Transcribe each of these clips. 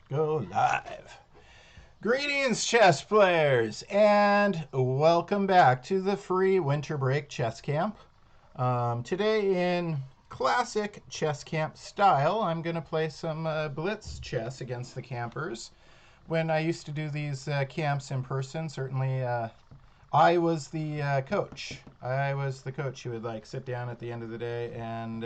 Go live. Greetings, chess players, and welcome back to the free winter break chess camp. Today, in classic chess camp style, I'm going to play some blitz chess against the campers. When I used to do these camps in person, certainly I was the coach. I was the coach who would sit down at the end of the day and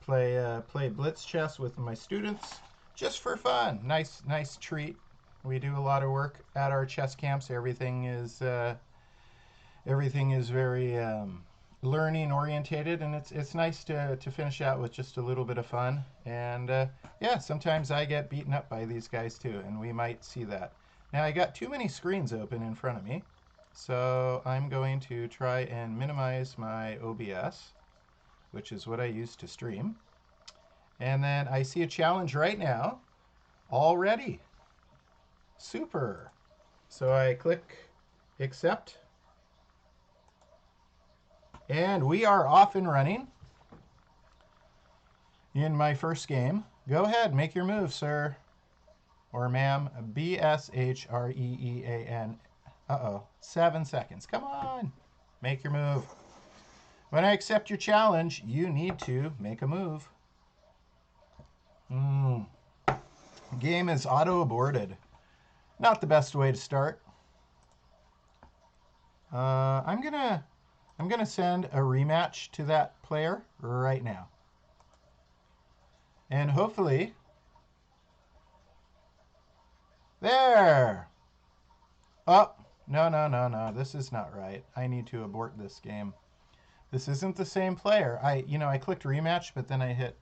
play blitz chess with my students just for fun. Nice treat. We do a lot of work at our chess camps. Everything is very learning orientated, and it's nice to finish out with just a little bit of fun. And yeah, sometimes I get beaten up by these guys too, and we might see that. Now I got too many screens open in front of me, so I'm going to try and minimize my OBS, which is what I use to stream. And then I see a challenge right now already. Super. So I click accept. And we are off and running in my first game. Go ahead, make your move, sir. Or ma'am. BSHREEAN. Uh-oh. 7 seconds. Come on. Make your move. When I accept your challenge, you need to make a move. Game is auto-aborted. Not the best way to start. I'm gonna send a rematch to that player right now. And hopefully... There! Oh, no. This is not right. I need to abort this game. This isn't the same player. I clicked rematch, but then I hit...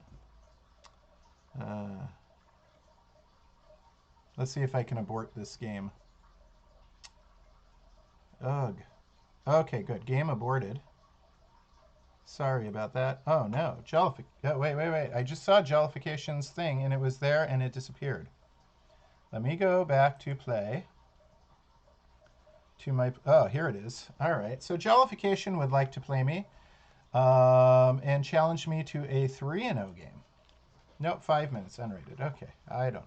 let's see if I can abort this game. Ugh. Okay, good. Game aborted. Sorry about that. Oh, no. Wait. I just saw Jellification's thing, and it was there, and it disappeared. Let me go back to play. Oh, here it is. All right. So Jellification would like to play me and challenge me to a 3-0 game. Nope, 5 minutes, unrated. Okay, I don't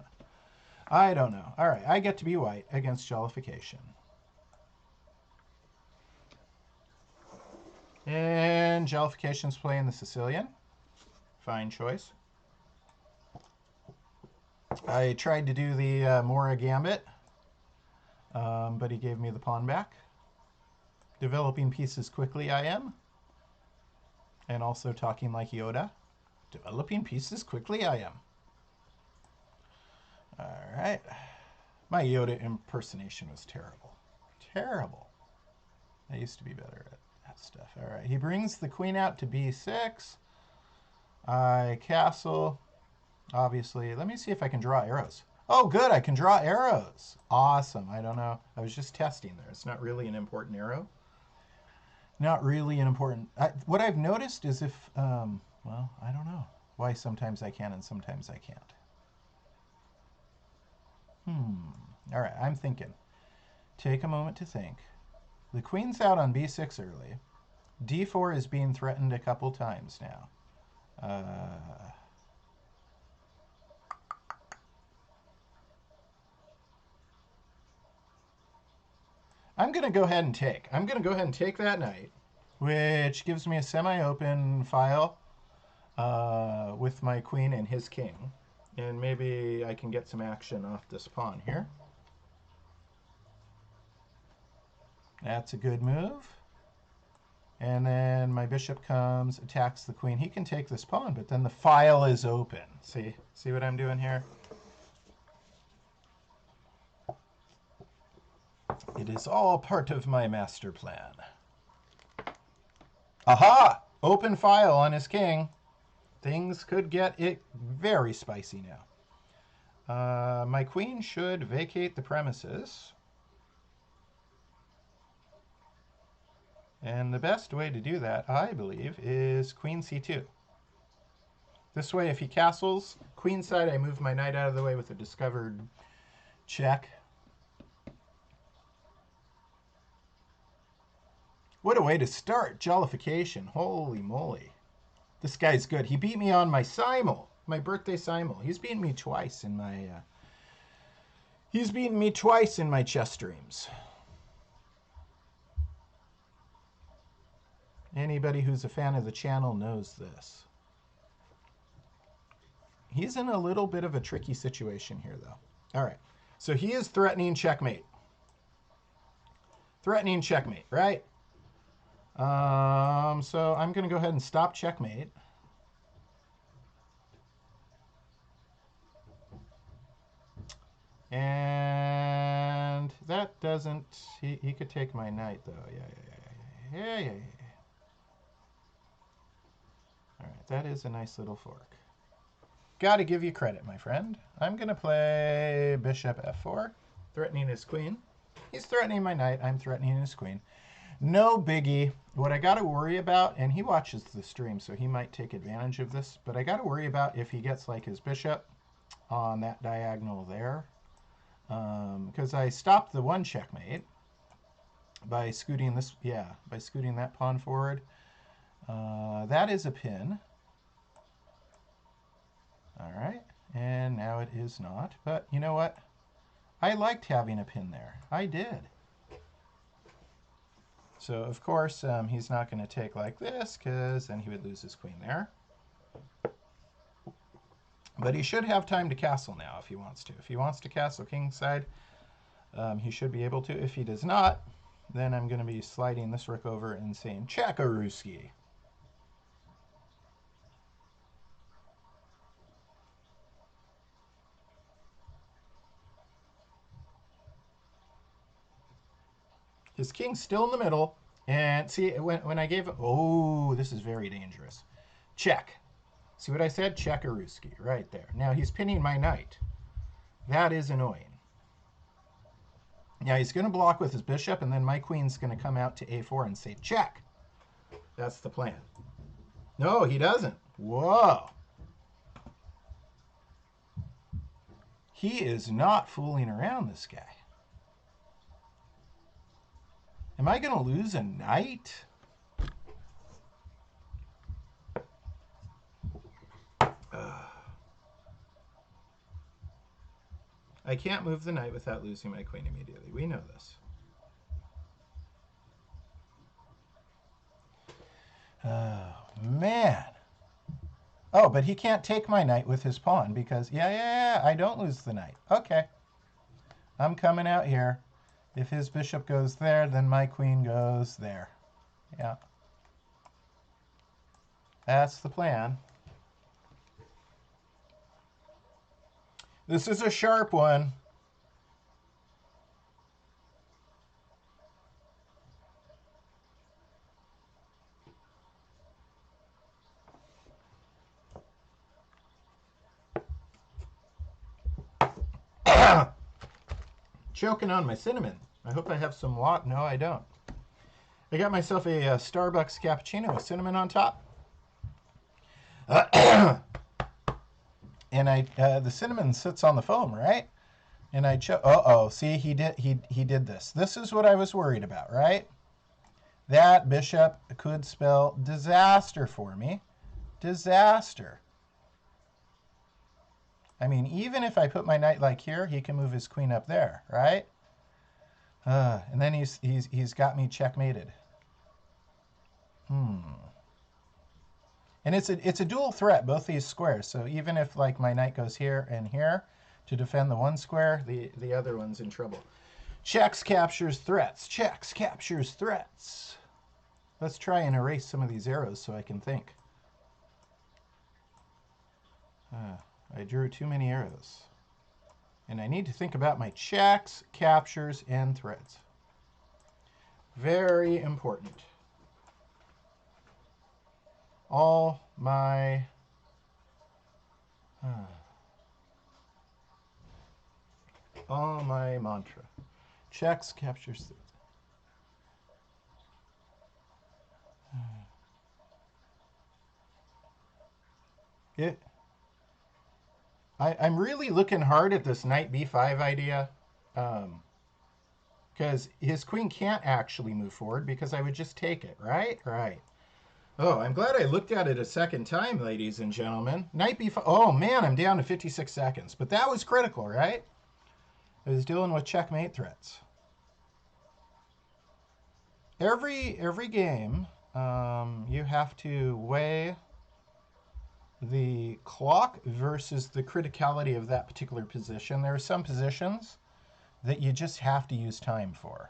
know. All right, I get to be white against Jellification. And Jellification's playing the Sicilian. Fine choice. I tried to do the Mora Gambit, but he gave me the pawn back. Developing pieces quickly, I am. And also talking like Yoda. Developing pieces quickly, I am. All right. My Yoda impersonation was terrible. Terrible. I used to be better at that stuff. All right. He brings the queen out to b6. I castle. Obviously. Let me see if I can draw arrows. Oh, good. I can draw arrows. Awesome. I don't know. I was just testing there. It's not really an important arrow. Not really an important... what I've noticed is if... well, I don't know why sometimes I can and sometimes I can't. All right, I'm thinking. Take a moment to think. The queen's out on b6 early. d4 is being threatened a couple times now. I'm going to go ahead and take. I'm going to go ahead and take that knight, which gives me a semi-open file with my queen and his king. And maybe I can get some action off this pawn here. That's a good move. And then my bishop comes, attacks the queen. He can take this pawn, but then the file is open. See what I'm doing here? It is all part of my master plan. Aha! Open file on his king. Things could get it very spicy now. My queen should vacate the premises. And the best way to do that, I believe, is queen c2. This way, if he castles, queenside, I move my knight out of the way with a discovered check. What a way to start, Jellification. Holy moly. This guy's good. He beat me on my simul, my birthday simul. He's beaten me twice in my He's beaten me twice in my chess streams. Anybody who's a fan of the channel knows this. He's in a little bit of a tricky situation here, though. All right. So he is threatening checkmate. Threatening checkmate, right? So I'm going to go ahead and stop checkmate. And that doesn't... He could take my knight, though. Yeah. All right, that is a nice little fork. Got to give you credit, my friend. I'm going to play bishop f4, threatening his queen. He's threatening my knight. I'm threatening his queen. No biggie. What I got to worry about, and he watches the stream, so he might take advantage of this, but I got to worry about if he gets like his bishop on that diagonal there. Because I stopped the one checkmate by scooting this, by scooting that pawn forward. That is a pin. All right, and now it is not. But you know what? I liked having a pin there. I did. So, of course, he's not going to take like this, because then he would lose his queen there. But he should have time to castle now if he wants to. If he wants to castle kingside, he should be able to. If he does not, then I'm going to be sliding this rook over and saying, Chakaruski. His king's still in the middle. And see, when I gave... Oh, this is very dangerous. Check. See what I said? Chakaruski, right there. Now he's pinning my knight. That is annoying. Now he's going to block with his bishop, and then my queen's going to come out to a4 and say, check. That's the plan. No, he doesn't. Whoa. He is not fooling around, this guy. Am I going to lose a knight? I can't move the knight without losing my queen immediately. We know this. Oh, man. Oh, but he can't take my knight with his pawn because, yeah, I don't lose the knight. Okay. I'm coming out here. If his bishop goes there, then my queen goes there. Yeah. That's the plan. This is a sharp one. Choking on my cinnamon. I hope I have some water. No, I don't. I got myself a Starbucks cappuccino with cinnamon on top. And the cinnamon sits on the foam, right? And I see, he did this. This is what I was worried about, right? That bishop could spell disaster for me. Disaster. I mean, even if I put my knight like here, he can move his queen up there, right? And then he's got me checkmated. And it's a dual threat, both these squares. So even if like my knight goes here and here to defend the one square, the other one's in trouble. Checks captures threats. Checks captures threats. Let's try and erase some of these arrows so I can think. I drew too many arrows. And I need to think about my checks, captures, and threads. Very important. All my mantra. Checks, captures, threads. I'm really looking hard at this knight b5 idea, because his queen can't actually move forward because I would just take it, right? Right. Oh, I'm glad I looked at it a second time, ladies and gentlemen. Knight b5. Oh, man, I'm down to 56 seconds. But that was critical, right? I was dealing with checkmate threats. Every game, you have to weigh the clock versus the criticality of that particular position. There are some positions that you just have to use time for.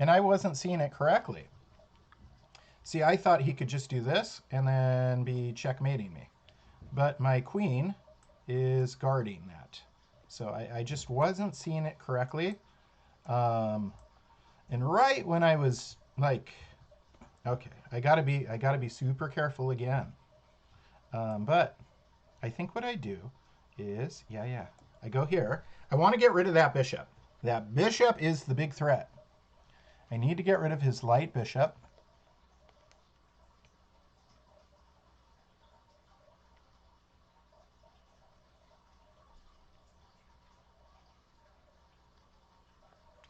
And I wasn't seeing it correctly. See, I thought he could just do this and then be checkmating me. But my queen is guarding that. So I just wasn't seeing it correctly. And right when I was like, okay, I gotta be super careful again. But I think what I do is, I go here. I want to get rid of that bishop. That bishop is the big threat. I need to get rid of his light bishop.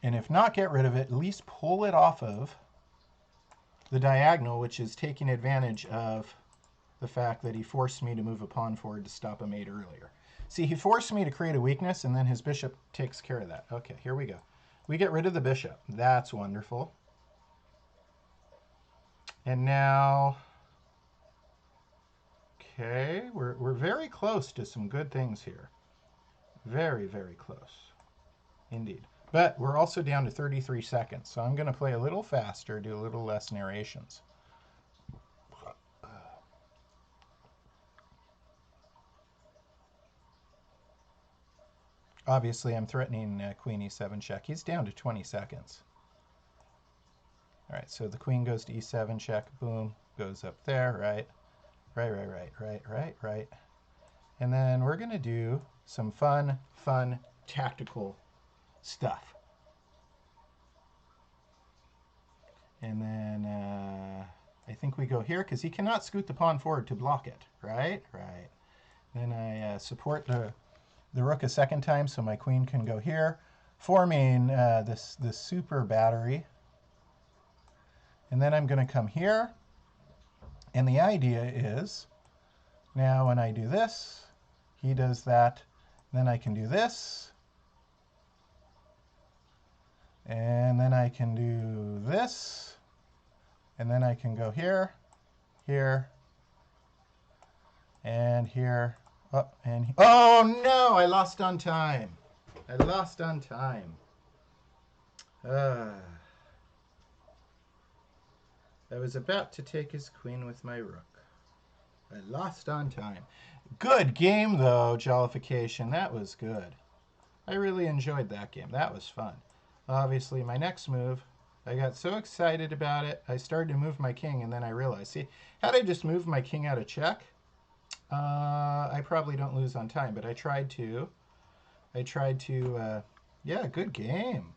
And if not get rid of it, at least pull it off of the diagonal, which is taking advantage of the fact that he forced me to move a pawn forward to stop a mate earlier. See, he forced me to create a weakness, and then his bishop takes care of that. Okay, here we go. We get rid of the bishop. That's wonderful. And now, okay, we're very close to some good things here. Very, very close indeed. But we're also down to 33 seconds, so I'm going to play a little faster, do a little less narrations. Obviously, I'm threatening queen e7 check. He's down to 20 seconds. All right, so the queen goes to e7 check. Boom, goes up there, right? Right. And then we're going to do some fun tactical stuff. And then I think we go here because he cannot scoot the pawn forward to block it, right? Right. Then I support the rook a second time so my queen can go here, forming this super battery. And then I'm going to come here. And the idea is, now when I do this, he does that. Then I can do this. And then I can do this. And then I can go here, here, and here. Oh, oh no, I lost on time. I was about to take his queen with my rook. I lost on time. Good game, though, Jollification. That was good. I really enjoyed that game. That was fun. Obviously, my next move, I got so excited about it, I started to move my king, and then I realized, see, had I just moved my king out of check, I probably don't lose on time, but I tried to. Yeah, good game.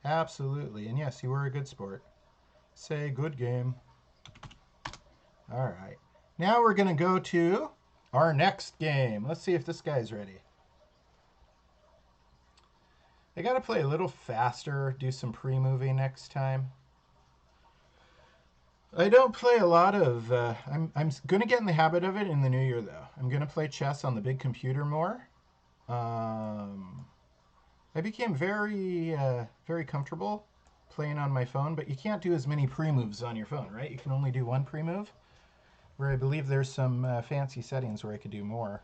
Absolutely. And yes, you were a good sport. Say good game. All right. Now we're going to go to our next game. Let's see if this guy's ready. I got to play a little faster, do some pre-moving next time. I don't play a lot of... I'm going to get in the habit of it in the new year, though. I'm going to play chess on the big computer more. I became very comfortable playing on my phone, but you can't do as many pre-moves on your phone, right? You can only do one pre-move, where I believe there's some fancy settings where I could do more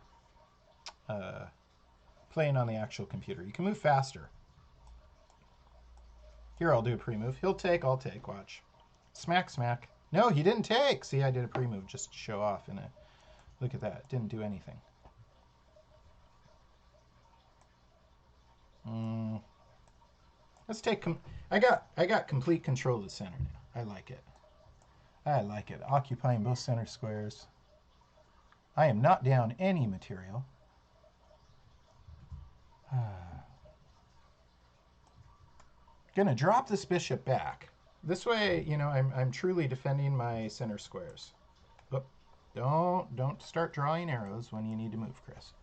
playing on the actual computer. You can move faster. Here, I'll do a pre-move. He'll take, I'll take, watch. Smack, smack. No, he didn't take. See, I did a pre-move just to show off. And look at that. Didn't do anything. Let's take... I got complete control of the center now. I like it. I like it. Occupying both center squares. I am not down any material. Gonna drop this bishop back. This way, you know, I'm truly defending my center squares. But don't start drawing arrows when you need to move, Chris.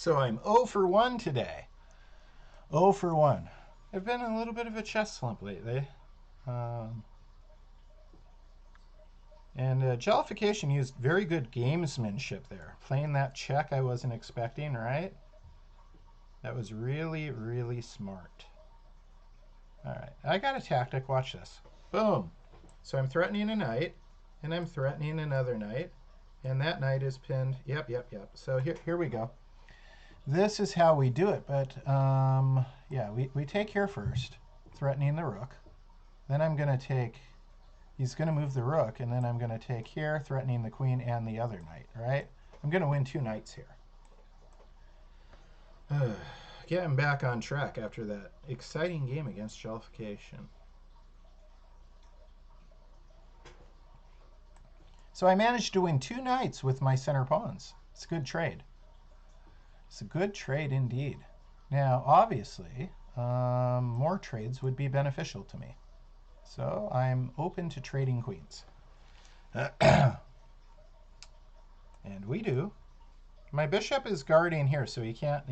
So I'm 0 for 1 today. 0 for 1. I've been in a little bit of a chess slump lately. And Jellification used very good gamesmanship there. Playing that check I wasn't expecting, right? That was really, really smart. All right, I got a tactic. Watch this. Boom. So I'm threatening a knight, and I'm threatening another knight, and that knight is pinned. Yep. So here we go. This is how we do it, but yeah, we take here first, threatening the rook. Then I'm going to take, he's going to move the rook, and then I'm going to take here, threatening the queen and the other knight, right? I'm going to win 2 knights here. Getting back on track after that exciting game against Jellification. So I managed to win 2 knights with my center pawns. It's a good trade. It's a good trade indeed. Now, obviously, more trades would be beneficial to me. So I'm open to trading queens. And we do. My bishop is guarding here, so he can't,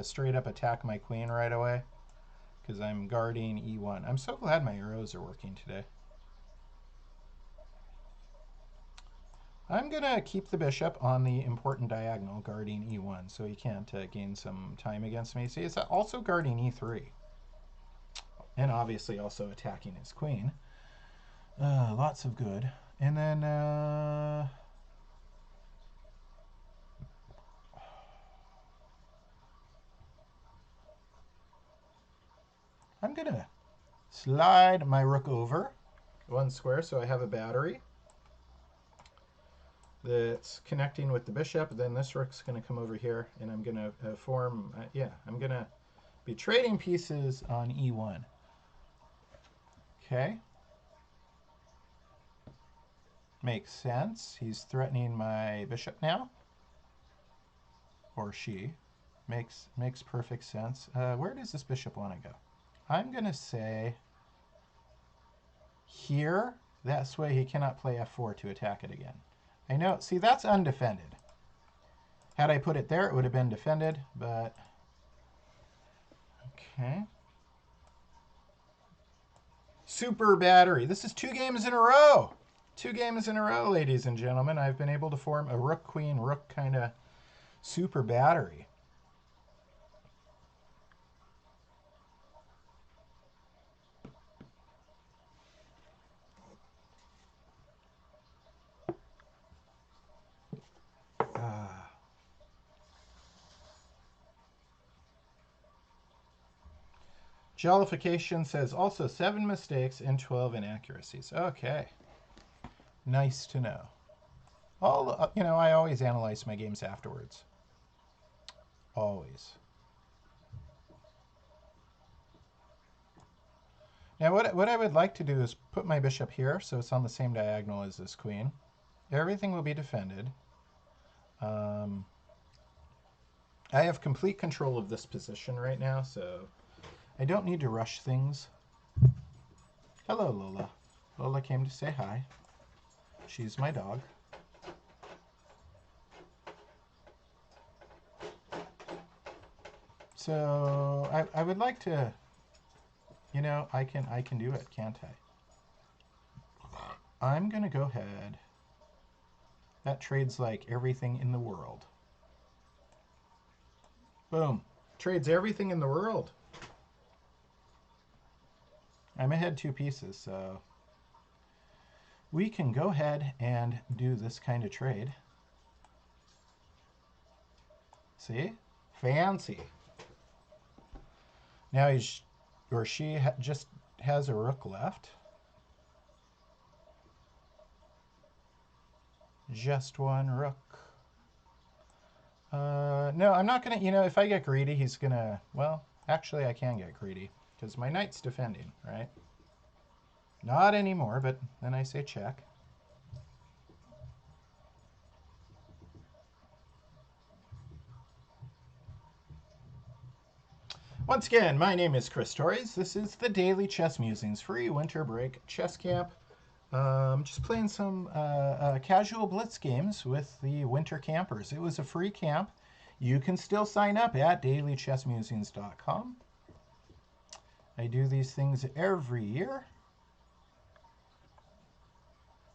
straight up attack my queen right away, because I'm guarding e1. I'm so glad my arrows are working today. I'm going to keep the bishop on the important diagonal, guarding e1, so he can't gain some time against me. See, it's also guarding e3. And obviously also attacking his queen. Lots of good. And then... I'm going to slide my rook over 1 square, so I have a battery that's connecting with the bishop. Then this rook's going to come over here, and I'm going to form, I'm going to be trading pieces on e1. Okay. Makes sense. He's threatening my bishop now. Or she. Makes perfect sense. Where does this bishop want to go? I'm going to say here. That way he cannot play f4 to attack it again. I know. See, that's undefended. Had I put it there, it would have been defended, but... Okay. Super battery. This is 2 games in a row. 2 games in a row, ladies and gentlemen. I've been able to form a rook-queen, rook kind of super battery. Jellification says also 7 mistakes and 12 inaccuracies. Okay. Nice to know. I always analyze my games afterwards. Always. Now, what I would like to do is put my bishop here, so it's on the same diagonal as this queen. Everything will be defended. I have complete control of this position right now, so I don't need to rush things. Hello, Lola. Lola came to say hi. She's my dog. So I would like to, I can do it, can't I? I'm gonna go ahead. That trades like everything in the world. Boom. Trades everything in the world. I'm ahead 2 pieces, so we can go ahead and do this kind of trade. See? Fancy. Now she just has a rook left. Just 1 rook. No, I'm not going to, if I get greedy, he's going to, well, actually I can get greedy because my knight's defending, right? Not anymore, but then I say check. Once again, my name is Chris Torres. This is the Daily Chess Musings free winter break chess camp. Just playing some casual blitz games with the winter campers. It was a free camp. you can still sign up at dailychessmusings.com. I do these things every year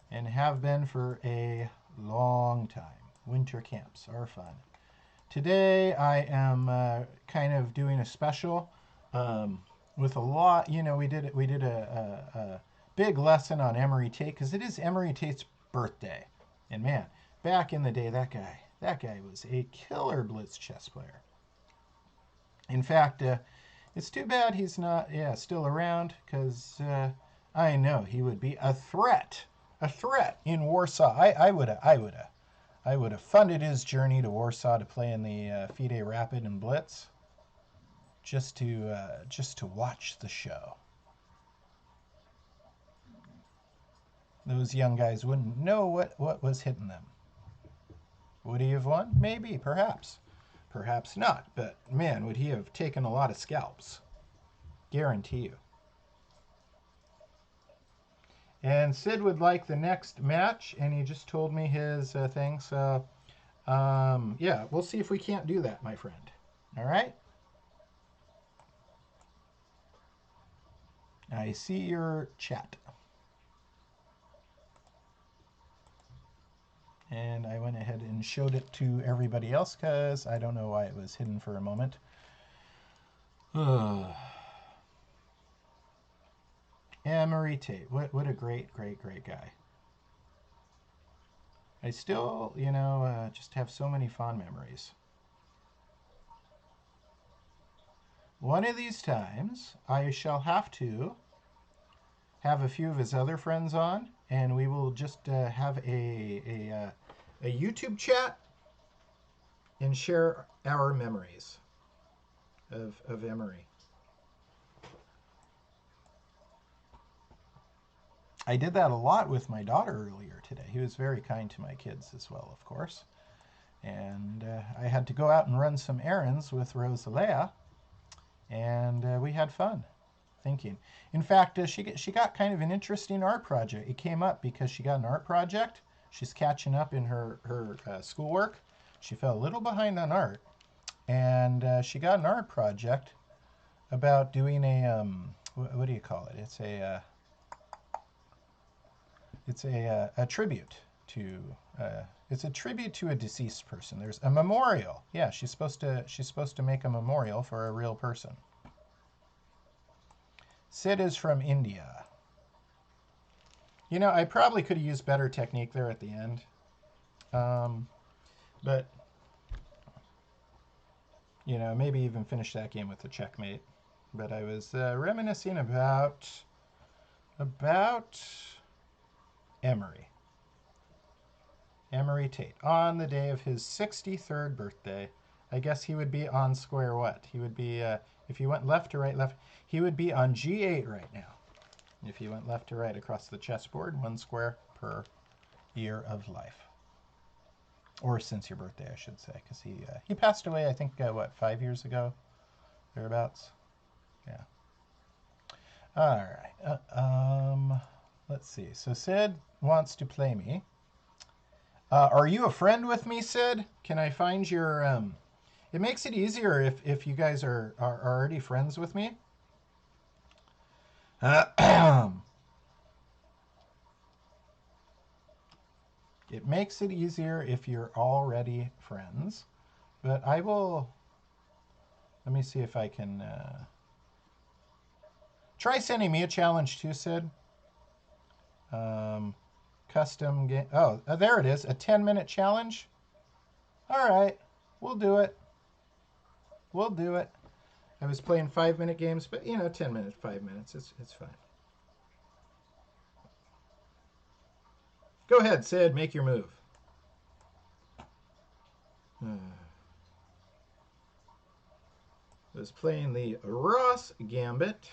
and have been for a long time. Winter camps are fun. Today I am kind of doing a special with a lot. You know, we did a big lesson on Emery Tate because it is Emery Tate's birthday, and man, back in the day, that guy was a killer blitz chess player. In fact, it's too bad he's not still around because I know he would be a threat in Warsaw. I would have funded his journey to Warsaw to play in the FIDE Rapid and Blitz, just to watch the show. Those young guys wouldn't know what was hitting them. Would he have won? Maybe, perhaps. Perhaps not. But man, would he have taken a lot of scalps. Guarantee you. And Sid would like the next match, and he just told me his thing. So, yeah, we'll see if we can't do that, my friend. All right? I see your chat. And I went ahead and showed it to everybody else because I don't know why it was hidden for a moment. Emery Tate, what a great guy. I still, just have so many fond memories. One of these times, I shall have to have a few of his other friends on, and we will just have a YouTube chat and share our memories of Emery. I did that a lot with my daughter earlier today. He was very kind to my kids as well, of course. And I had to go out and run some errands with Rosalea, and we had fun thinking. In fact, she got kind of an interesting art project. It came up because she got an art project. She's catching up in her schoolwork. She fell a little behind on art, and she got an art project about doing a what do you call it? It's a tribute to it's a tribute to a deceased person. There's a memorial. Yeah, she's supposed to make a memorial for a real person. Sid is from India. You know, I probably could have used better technique there at the end. But, maybe even finish that game with a checkmate. But I was reminiscing about Emery. Emery Tate. On the day of his 63rd birthday. I guess he would be on square what? He would be, if you went left to right, he would be on G8 right now. If you went left to right across the chessboard, 1 square per year of life. Or since your birthday, I should say, because he passed away, I think, 5 years ago? Thereabouts? Yeah. All right. Let's see. So Sid wants to play me. Are you a friend with me, Sid? Can I find your... It makes it easier if you guys are already friends with me. It makes it easier if you're already friends. But I will... Let me see if I can... Try sending me a challenge too, Sid. Custom game. Oh, there it is. A 10-minute challenge. All right. We'll do it. We'll do it. I was playing 5-minute games, but 10 minutes, 5 minutes. It's fine. Go ahead, Sid. Make your move. I was playing the Ross Gambit.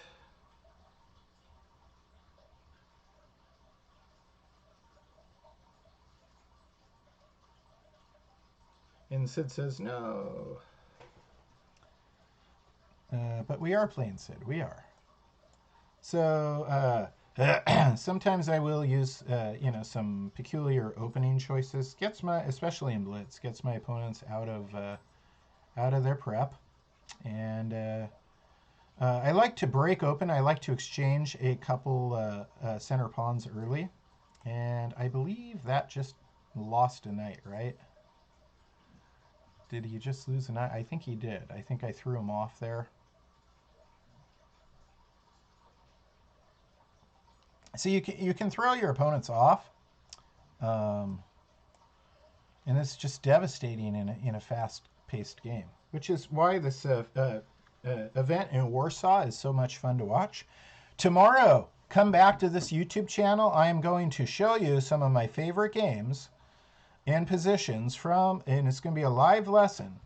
And Sid says no. But we are playing Sid. We are. So sometimes I will use some peculiar opening choices. Especially in Blitz, gets my opponents out of out of their prep. And I like to break open. I like to exchange a couple center pawns early. And I believe that just lost a knight, right? Did he just lose a knight? I think he did. I think I threw him off there. So you can throw your opponents off, and it's just devastating in a fast-paced game, which is why this event in Warsaw is so much fun to watch. Tomorrow, come back to this YouTube channel. I am going to show you some of my favorite games and positions and it's going to be a live lesson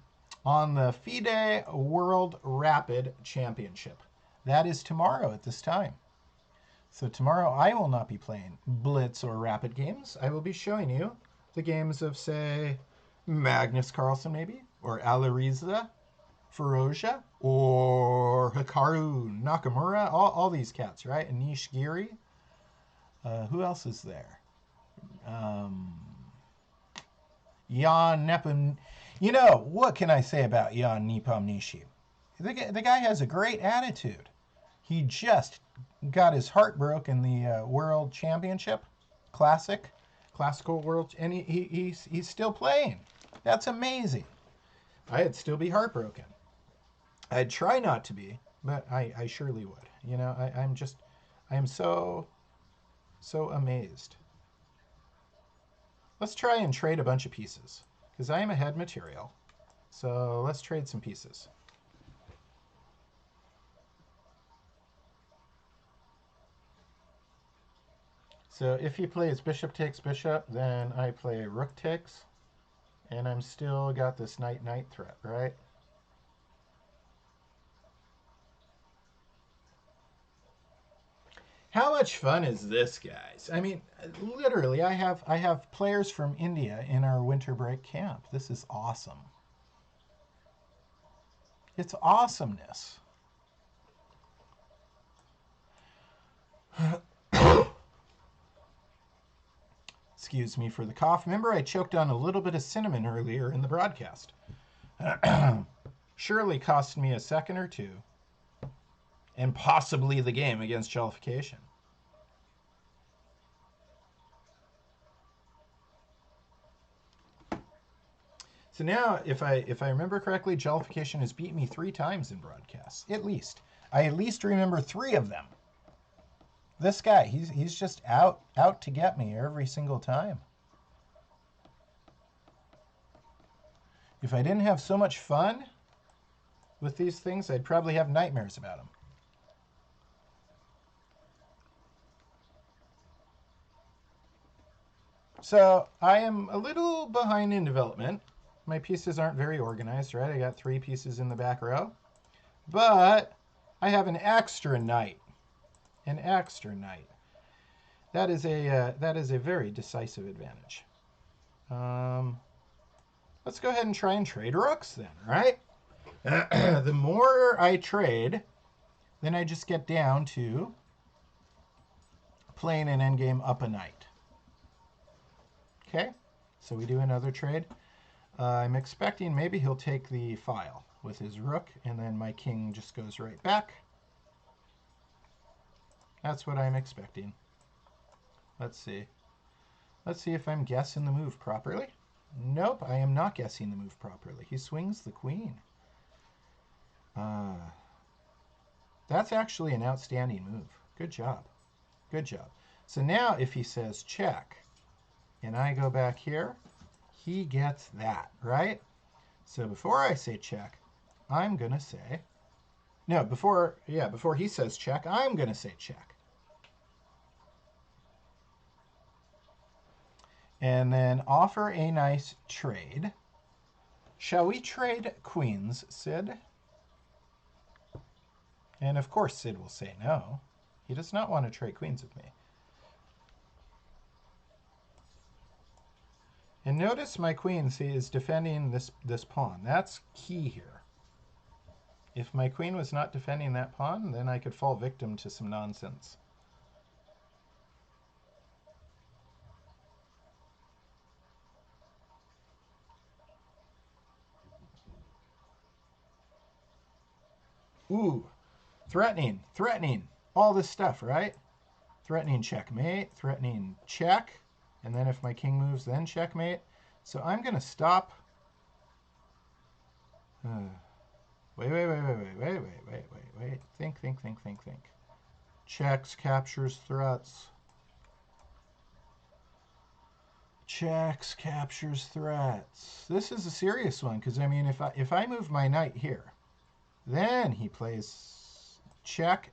on the FIDE World Rapid Championship. That is tomorrow at this time. So tomorrow I will not be playing Blitz or Rapid games. I will be showing you the games of, say, Magnus Carlsen maybe, or Alireza Firouzja, or Hikaru Nakamura, all these cats, right? Anish Giri. Who else is there? Jan Nepom. You know, what can I say about Jan Nepomniachtchi? The guy has a great attitude. He just got his heart broke in the World Championship, classical world, and he's still playing. That's amazing. I'd still be heartbroken. I'd try not to be, but I surely would. You know, I am so amazed. Let's try and trade a bunch of pieces, because I am ahead material. So let's trade some pieces. So if he plays bishop takes bishop, then I play rook takes, and I'm still got this knight-knight threat, right? How much fun is this, guys? I mean, literally, I have players from India in our winter break camp. This is awesome. It's awesomeness. Excuse me for the cough. Remember, I choked on a little bit of cinnamon earlier in the broadcast. Surely cost me a second or two, and possibly the game against Jollification. So now, if I remember correctly, Jollification has beat me 3 times in broadcasts, at least. I at least remember 3 of them. This guy, he's just out to get me every single time. If I didn't have so much fun with these things, I'd probably have nightmares about them. So I am a little behind in development. My pieces aren't very organized, right? I got 3 pieces in the back row. But I have an extra knight. An extra knight. That is a very decisive advantage. Let's go ahead and try and trade rooks then, right? The more I trade, then I just get down to playing an endgame up a knight. Okay, so we do another trade. I'm expecting maybe he'll take the file with his rook, and then my king just goes right back. That's what I'm expecting. Let's see. Let's see if I'm guessing the move properly. Nope, I am not guessing the move properly. He swings the queen. That's actually an outstanding move. Good job. Good job. So now if he says check, and I go back here, he gets that, right? So before I say check, I'm going to say, no, before he says check, I'm going to say check. And then offer a nice trade. Shall we trade queens, Sid? And of course Sid will say no. He does not want to trade queens with me. And notice my queen, see, is defending this pawn. That's key here. If my queen was not defending that pawn, then I could fall victim to some nonsense. Ooh, threatening, threatening. All this stuff, right? Threatening checkmate, threatening check. And then if my king moves, then checkmate. So I'm going to stop. Wait. Think. Checks, captures, threats. Checks, captures, threats. This is a serious one because I mean, if I move my knight here, then he plays check.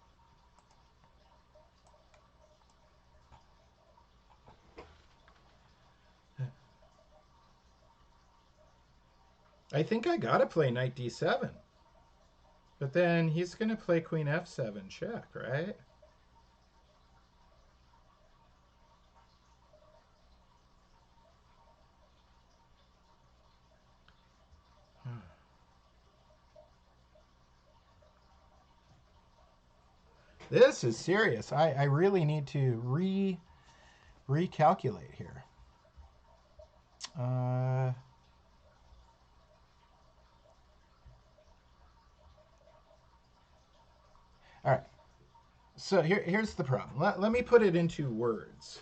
I think I gotta play knight d7, but then he's gonna play queen f7 check, right? This is serious. I really need to recalculate here. All right. So here's the problem. Let me put it into words.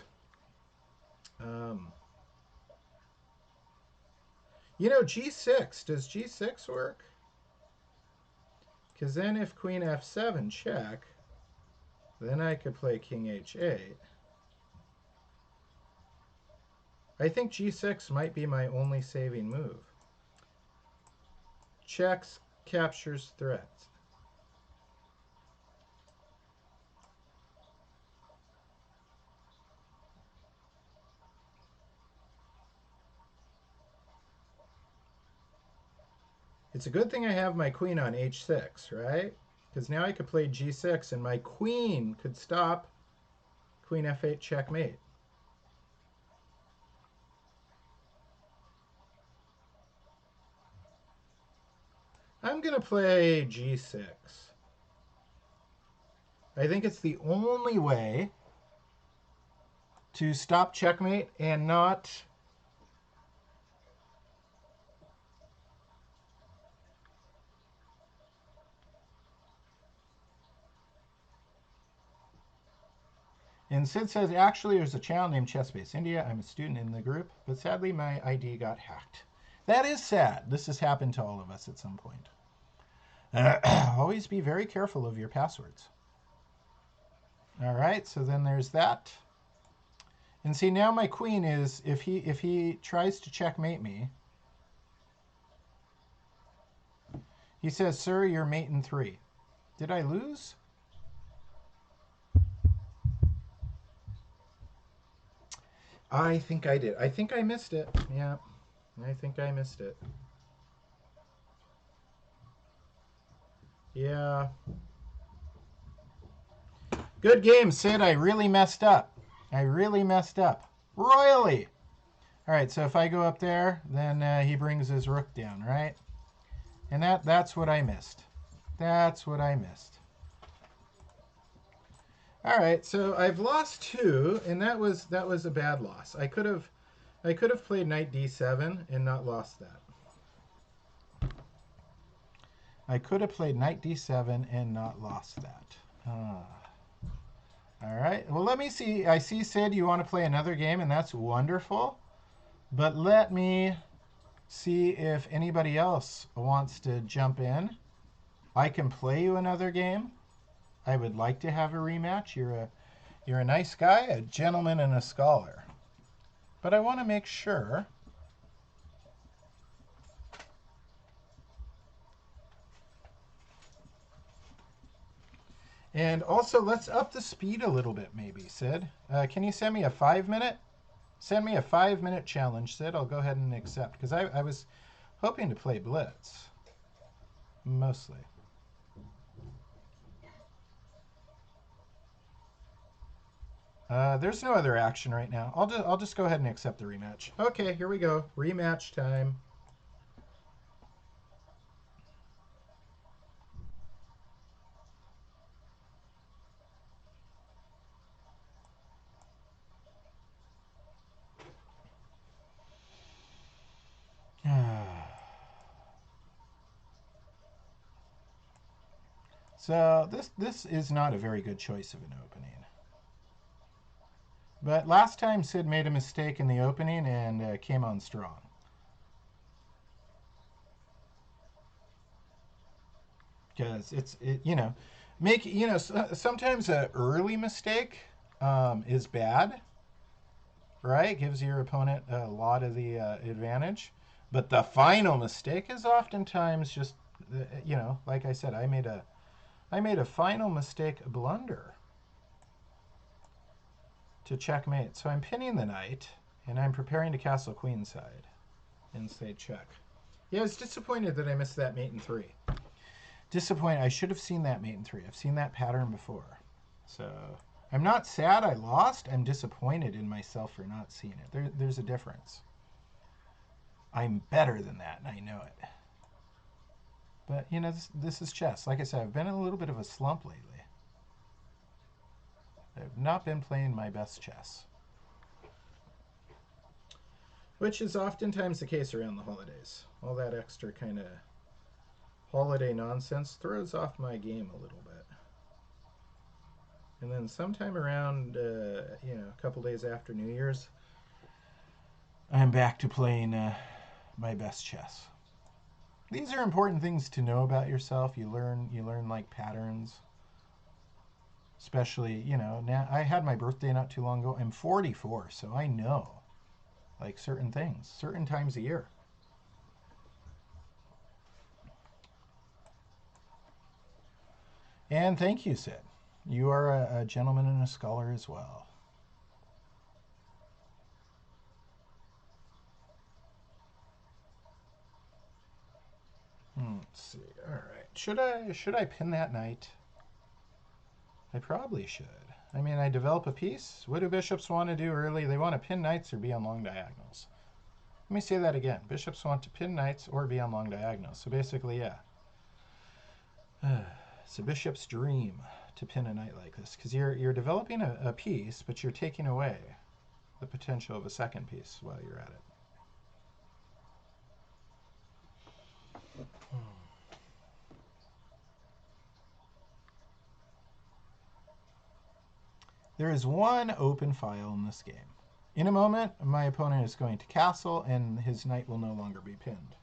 You know, g6. Does g6 work? Because then if queen f7 check, then I could play king h8. I think g6 might be my only saving move. Checks, captures, threats. It's a good thing I have my queen on h6, right? Because now I could play g6 and my queen could stop queen f8 checkmate. I'm going to play g6. I think it's the only way to stop checkmate and not... And Sid says, actually, there's a channel named Chessbase India. I'm a student in the group, but sadly, my ID got hacked. That is sad. This has happened to all of us at some point. Always be very careful of your passwords. All right, so then there's that. And see, now my queen is, if he tries to checkmate me, he says, sir, you're mate in 3. Did I lose? I think I did. I think I missed it. Yeah, I think I missed it. Yeah. Good game, Sid. I really messed up. I really messed up. Royally. All right, so if I go up there, then he brings his rook down, right? And that's what I missed. That's what I missed. All right, so I've lost 2, and that was a bad loss. I could have played knight d7 and not lost that. I could have played knight d7 and not lost that. All right. Well, let me see. I see, Sid, you want to play another game, and that's wonderful. But let me see if anybody else wants to jump in. I can play you another game. I would like to have a rematch. You're a nice guy, a gentleman, and a scholar. But I want to make sure. And also, let's up the speed a little bit, maybe, Sid. Can you send me a 5-minute? Send me a 5-minute challenge, Sid. I'll go ahead and accept. Because I was hoping to play Blitz. Mostly. There's no other action right now. I'll just go ahead and accept the rematch. Okay, here we go. Rematch time. So this is not a very good choice of an opening. But last time Sid made a mistake in the opening and came on strong. Because sometimes an early mistake is bad, right? Gives your opponent a lot of the advantage. But the final mistake is oftentimes just, like I said, I made a final mistake blunder to checkmate. So I'm pinning the knight, and I'm preparing to castle queenside and say check. Yeah, I was disappointed that I missed that mate in 3. Disappointed. I should have seen that mate in 3. I've seen that pattern before. So I'm not sad I lost. I'm disappointed in myself for not seeing it. There's a difference. I'm better than that, and I know it. But, this is chess. Like I said, I've been in a little bit of a slump lately. I've not been playing my best chess. Which is oftentimes the case around the holidays. All that extra kind of holiday nonsense throws off my game a little bit. And then sometime around, a couple days after New Year's, I'm back to playing my best chess. These are important things to know about yourself. You learn like patterns. Especially, now I had my birthday not too long ago. I'm 44, so I know like certain things, certain times a year. And thank you, Sid. You are a gentleman and a scholar as well. Let's see. All right. Should I pin that knight? I probably should. I mean, I develop a piece. What do bishops want to do early? They want to pin knights or be on long diagonals. Let me say that again. Bishops want to pin knights or be on long diagonals. So basically, yeah. It's a bishop's dream to pin a knight like this because you're developing a piece, but you're taking away the potential of a second piece while you're at it. There is one open file in this game. In a moment, my opponent is going to castle, and his knight will no longer be pinned.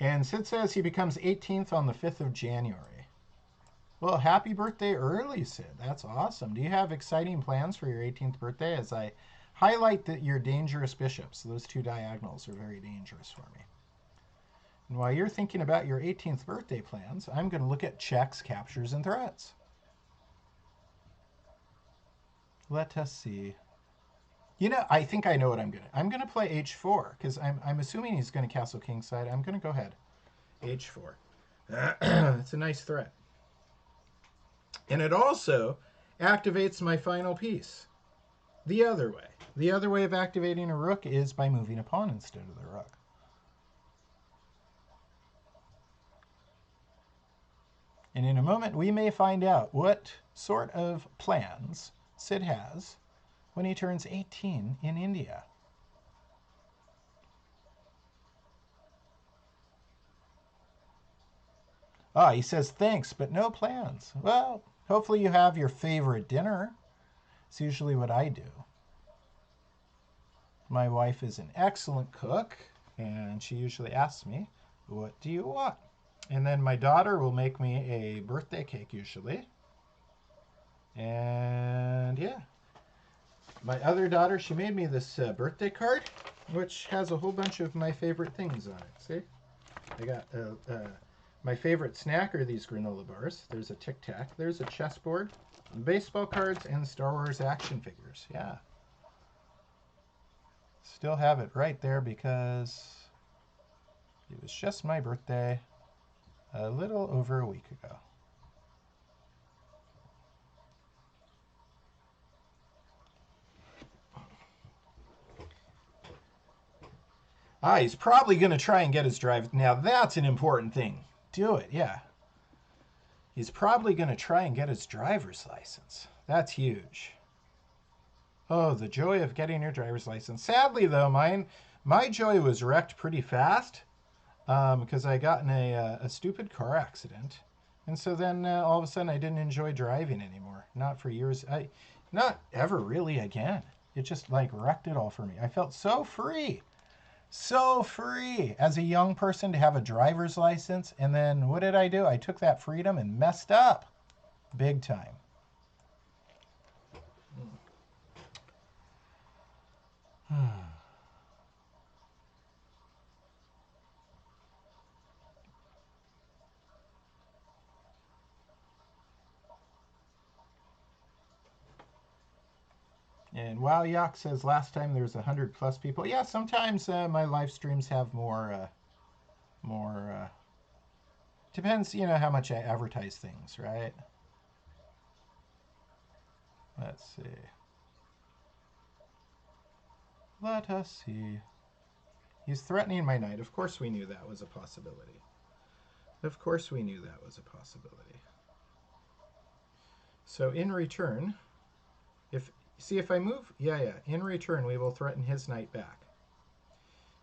And Sid says he becomes 18th on the 5th of January. Well, happy birthday early, Sid. That's awesome. Do you have exciting plans for your 18th birthday? As I highlight that your dangerous bishops, those 2 diagonals are very dangerous for me. And while you're thinking about your 18th birthday plans, I'm going to look at checks, captures, and threats. Let us see. I think I know what I'm going to play h4 because I'm assuming he's going to castle kingside. I'm going to go ahead. h4. It's a nice threat. And it also activates my final piece. The other way. The other way of activating a rook is by moving a pawn instead of the rook. And in a moment, we may find out what sort of plans Sid has when he turns 18 in India. He says thanks, but no plans. Well, hopefully you have your favorite dinner. It's usually what I do. My wife is an excellent cook, and she usually asks me, what do you want? And then my daughter will make me a birthday cake usually. And yeah. My other daughter, she made me this birthday card, which has a whole bunch of my favorite things on it. See? I got my favorite snack are these granola bars. There's a Tic Tac. There's a chessboard, baseball cards, and Star Wars action figures. Yeah. Still have it right there because it was just my birthday a little over a week ago. He's probably going to try and get his drive. Now, that's an important thing. Do it, yeah. He's probably going to try and get his driver's license. That's huge. Oh, the joy of getting your driver's license. Sadly, though, my joy was wrecked pretty fast because I got in a stupid car accident, and so then all of a sudden I didn't enjoy driving anymore. Not for years. Not ever really again. It just like wrecked it all for me. I felt so free, so free as a young person to have a driver's license, and then what did I do? I took that freedom and messed up big time. And Wow Yak says last time there was 100 plus people. Yeah, sometimes my live streams have more. Depends, how much I advertise things, right? Let's see. Let us see. He's threatening my knight. Of course we knew that was a possibility. Of course we knew that was a possibility. So in return, if I move, in return we will threaten his knight back.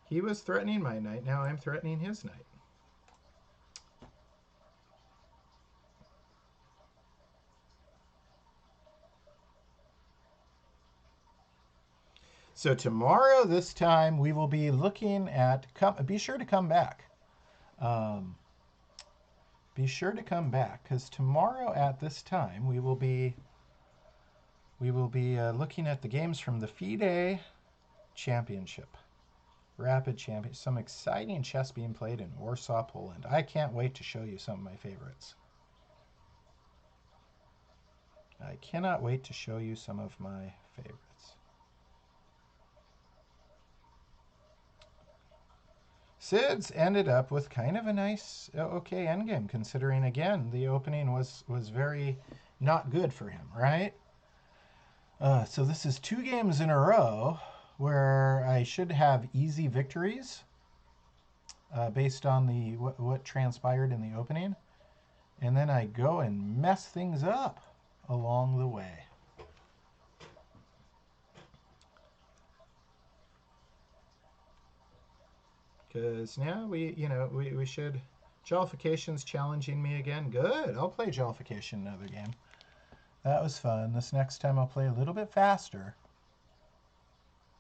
He was threatening my knight, now I'm threatening his knight. So tomorrow, this time, we will be looking at. Be sure to come back. Um, be sure to come back because tomorrow at this time we will be looking at the games from the FIDE Championship, Rapid Champion. Some exciting chess being played in Warsaw, Poland. I can't wait to show you some of my favorites. I cannot wait to show you some of my favorites. Sid's ended up with kind of a nice, okay endgame, considering, again, the opening was very not good for him, right? So this is 2 games in a row where I should have easy victories based on what transpired in the opening. And then I go and mess things up along the way. Because now we should. Jollification's challenging me again. Good. I'll play Jollification another game. That was fun. This next time I'll play a little bit faster.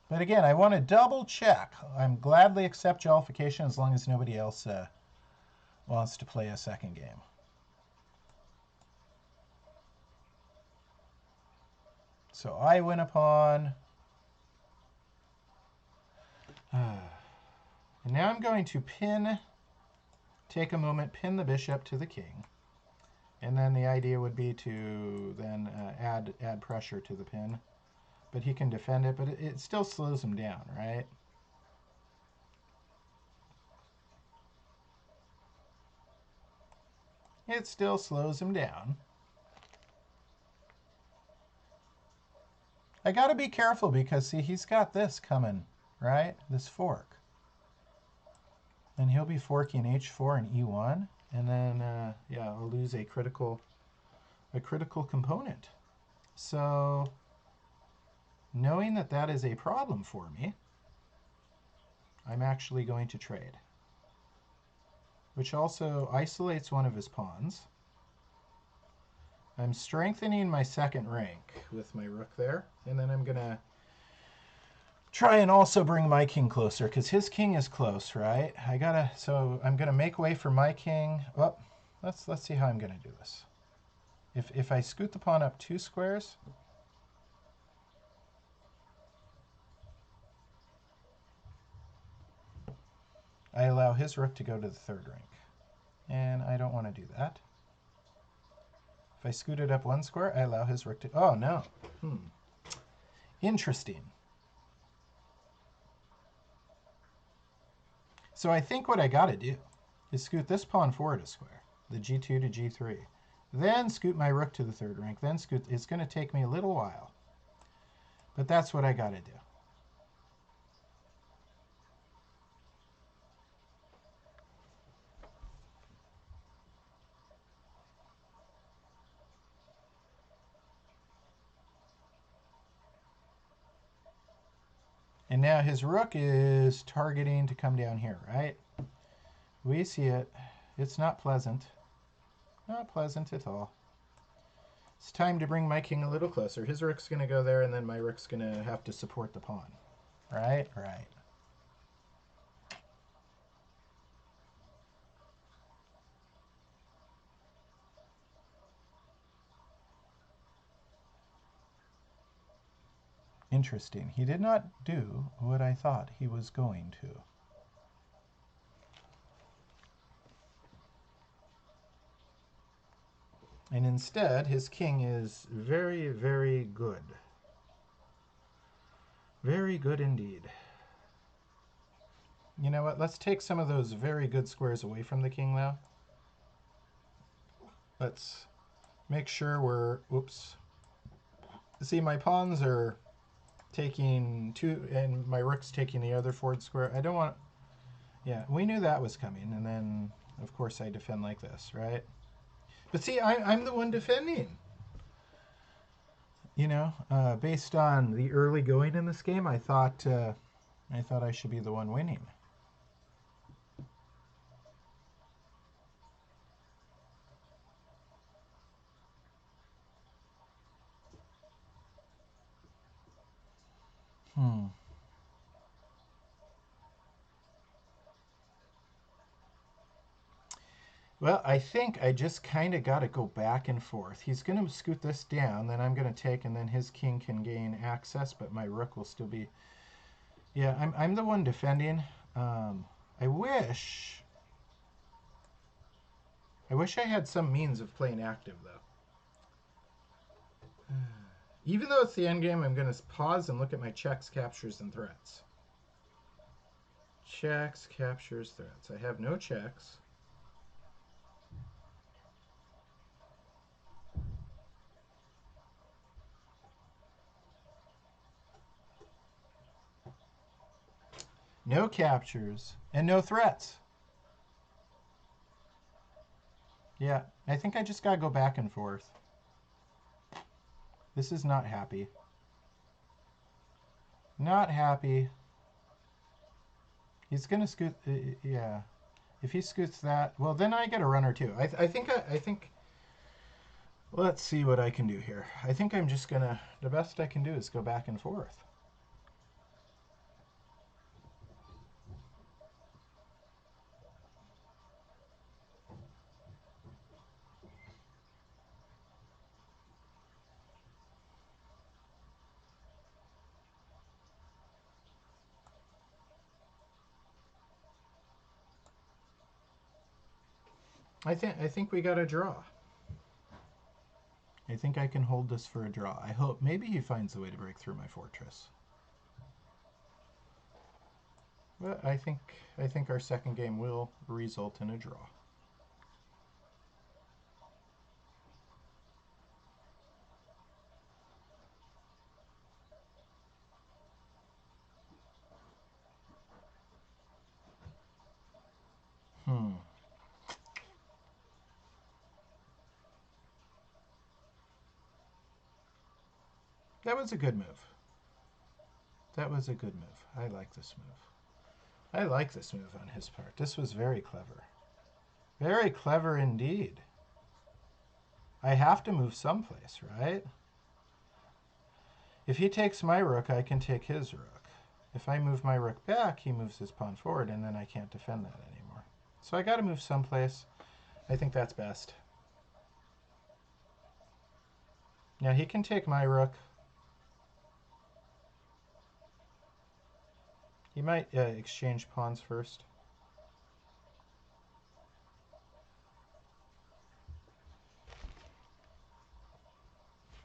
But again, I want to double check. I'm gladly accept Jollification as long as nobody else wants to play a second game. So I win a pawn. And now I'm going to take a moment, pin the bishop to the king. And then the idea would be to then add pressure to the pin. But he can defend it, but it still slows him down, right? It still slows him down. I got to be careful because, see, he's got this coming, right? This fork. And he'll be forking h4 and e1. And then, I'll lose a critical component. So, knowing that that is a problem for me, I'm actually going to trade. Which also isolates one of his pawns. I'm strengthening my second rank with my rook there. And then I'm going to try and also bring my king closer because his king is close, right? So I'm going to make way for my king. Well, let's see how I'm going to do this. If I scoot the pawn up 2 squares, I allow his rook to go to the 3rd rank. And I don't want to do that. If I scoot it up 1 square, I allow his rook to... Oh, no. Interesting. So I think what I got to do is scoot this pawn forward a square, the g2 to g3. Then scoot my rook to the 3rd rank. Then scoot... It's going to take me a little while. But that's what I got to do. And now his rook is targeting to come down here, right? We see it. It's not pleasant. Not pleasant at all. It's time to bring my king a little closer. His rook's going to go there, and then my rook's going to have to support the pawn. Right? Right. Interesting. He did not do what I thought he was going to. And instead, his king is very, very good. Very good indeed. You know what? Let's take some of those very good squares away from the king now. Let's make sure we're... Oops. See, my pawns are taking two, and my rook's taking the other forward square. I don't want... Yeah, we knew that was coming, and then, of course, I defend like this, right? But see, I'm the one defending. You know, based on the early going in this game, I thought I should be the one winning. Well, I think I just kind of got to go back and forth. He's going to scoot this down, then I'm going to take, and then his king can gain access, but my rook will still be... Yeah, I'm the one defending. I wish I had some means of playing active, though. Even though it's the end game, I'm going to pause and look at my checks, captures, and threats. Checks, captures, threats. I have no checks. No captures, and no threats. Yeah, I think I just gotta go back and forth. This is not happy. Not happy. He's gonna scoot, yeah. If he scoots that, well, then I get a runner too. I think, let's see what I can do here. I think I'm just gonna, the best I can do is go back and forth. I think we got a draw. I think I can hold this for a draw. I hope maybe he finds a way to break through my fortress. But I think our second game will result in a draw. That was a good move. That was a good move. I like this move. I like this move on his part. This was very clever. Very clever indeed. I have to move someplace, right? If he takes my rook, I can take his rook. If I move my rook back, he moves his pawn forward, and then I can't defend that anymore. So I got to move someplace. I think that's best. Now he can take my rook. He might exchange pawns first.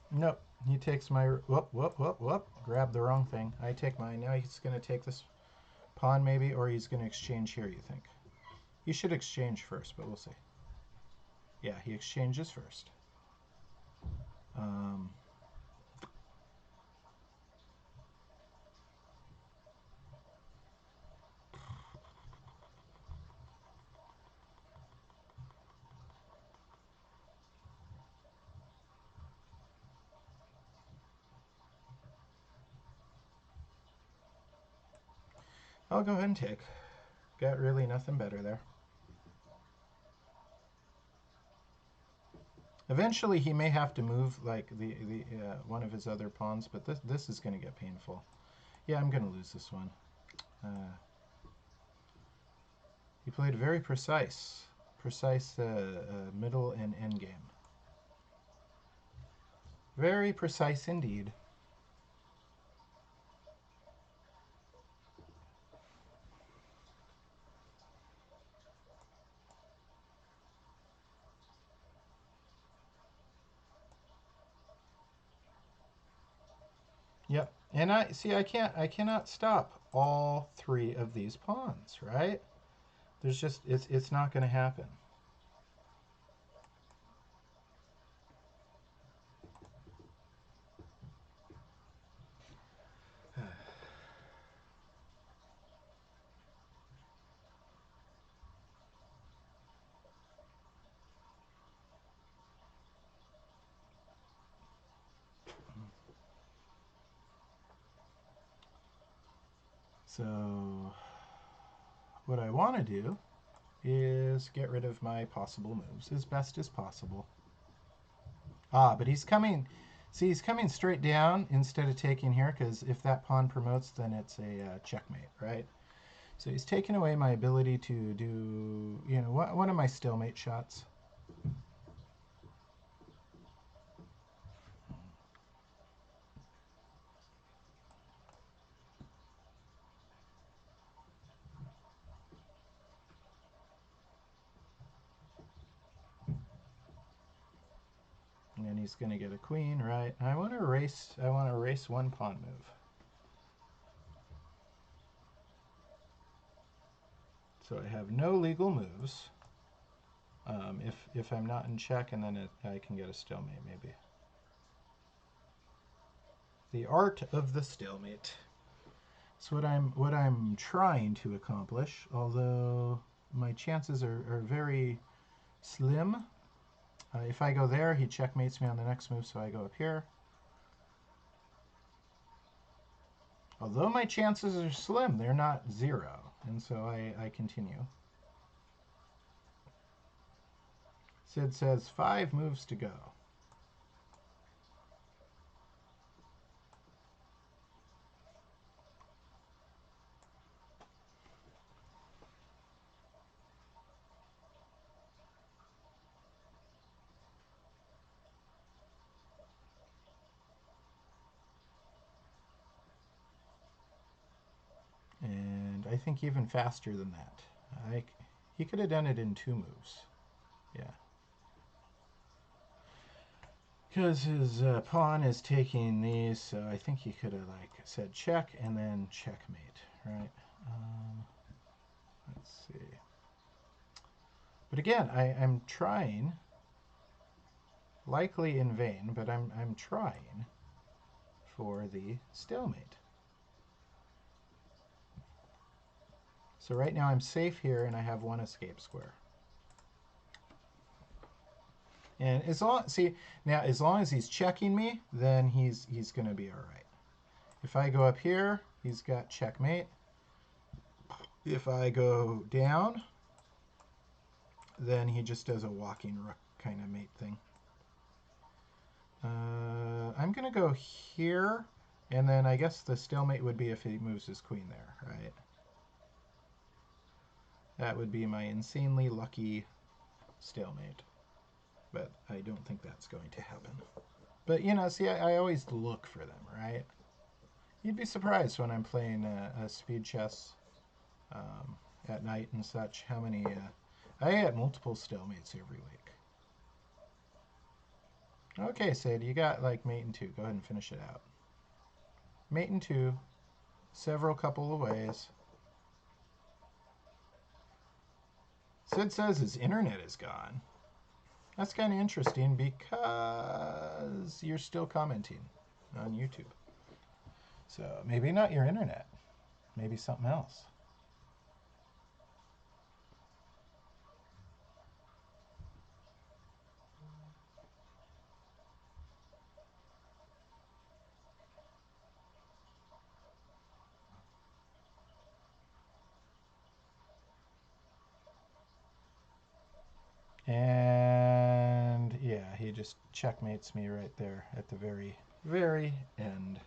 Nope. He takes my... Whoop. Grab the wrong thing. I take mine. Now he's going to take this pawn maybe, or he's going to exchange here, you think? He should exchange first, but we'll see. Yeah, he exchanges first. I'll go ahead and take. Got really nothing better there. Eventually, he may have to move like the one of his other pawns, but this is going to get painful. Yeah, I'm going to lose this one. He played a very precise middle and end game. Very precise indeed. Yep. And I cannot stop all three of these pawns, right? There's just it's not going to happen. So what I want to do is get rid of my possible moves as best as possible. Ah, but he's coming. See, he's coming straight down instead of taking here, because if that pawn promotes, then it's a checkmate, right? So he's taken away my ability to do, one of my stalemate shots. And he's going to get a queen, right? I want to erase one pawn move. So I have no legal moves. If I'm not in check, and then I can get a stalemate, maybe. The art of the stalemate. It's what I'm trying to accomplish, although my chances are very slim. If I go there, he checkmates me on the next move, so I go up here. Although my chances are slim, they're not zero, and so I continue. Sid says 5 moves to go. And I think even faster than that. He could have done it in 2 moves. Yeah. Because his pawn is taking these, so I think he could have said check and then checkmate, right? Let's see. But again, I'm trying, likely in vain, but I'm trying for the stalemate. So right now I'm safe here, and I have 1 escape square. And as long as he's checking me, then he's going to be all right. If I go up here, he's got checkmate. If I go down, then he just does a walking rook kind of mate thing. I'm going to go here, and then I guess the stalemate would be if he moves his queen there, right? That would be my insanely lucky stalemate. But I don't think that's going to happen. But, see, I always look for them, right? You'd be surprised when I'm playing a speed chess at night and such, how many... I had multiple stalemates every week. Okay, Sid, you got mate in 2. Go ahead and finish it out. Mate in 2, several couple of ways. Sid says his internet is gone. That's kind of interesting because you're still commenting on YouTube. So maybe not your internet. Maybe something else. And yeah, he just checkmates me right there at the very, very end.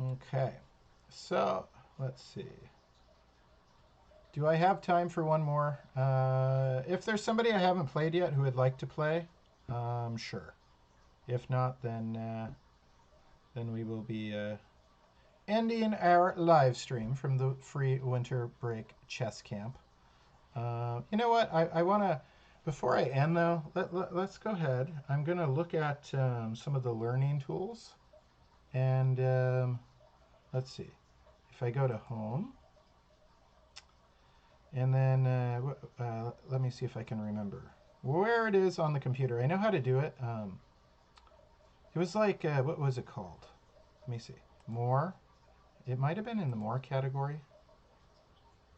Okay, so let's see. Do I have time for one more? If there's somebody I haven't played yet who would like to play, sure. If not, then we will be ending our live stream from the free winter break chess camp. You know what? I want to, before I end though, let's go ahead. I'm going to look at some of the learning tools. And let's see. If I go to home, and then let me see if I can remember where it is on the computer. I know how to do it. It was like, what was it called? Let me see. More. It might have been in the more category.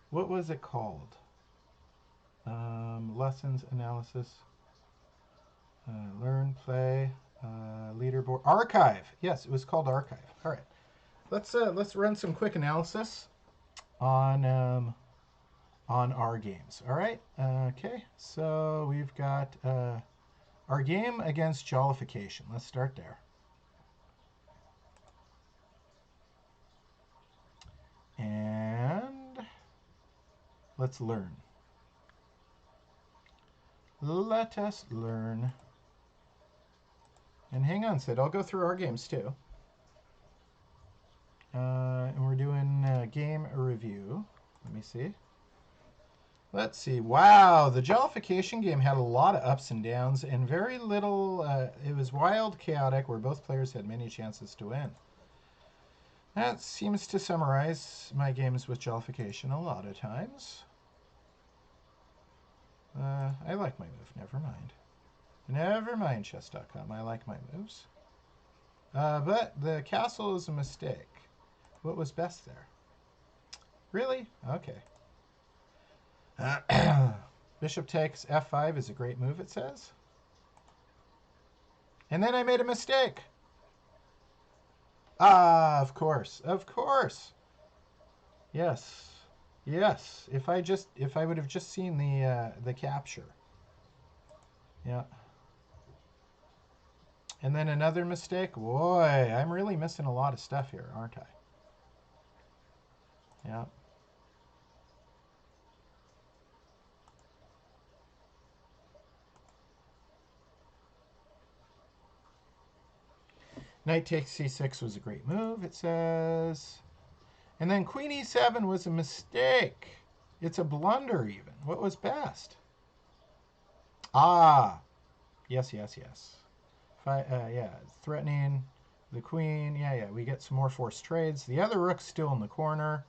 What was it called? Lessons, analysis, learn, play, leaderboard, archive. Yes, it was called archive. All right, let's run some quick analysis on our games. All right. Okay. So we've got our game against Jollification. Let's start there. And let's learn. Let us learn. And hang on, Sid. I'll go through our games too. And we're doing game review. Let me see. Let's see. Wow, the Jollification game had a lot of ups and downs and very little. It was wild, chaotic, where both players had many chances to win. That seems to summarize my games with Jollification a lot of times. I like my move. Never mind. Never mind, chess.com. I like my moves. But the castle is a mistake. What was best there? Really? Okay. Bishop takes f5 is a great move, it says. And then I made a mistake. Ah, of course. Of course. Yes. Yes. If I would have just seen the capture. Yeah. And then another mistake. Boy, I'm really missing a lot of stuff here, aren't I? Yeah. Knight takes c6 was a great move, it says. And then queen e7 was a mistake. It's a blunder even. What was best? Ah. Yes, yes, yes. Yeah, threatening the queen. Yeah, we get some more forced trades. The other rook's still in the corner.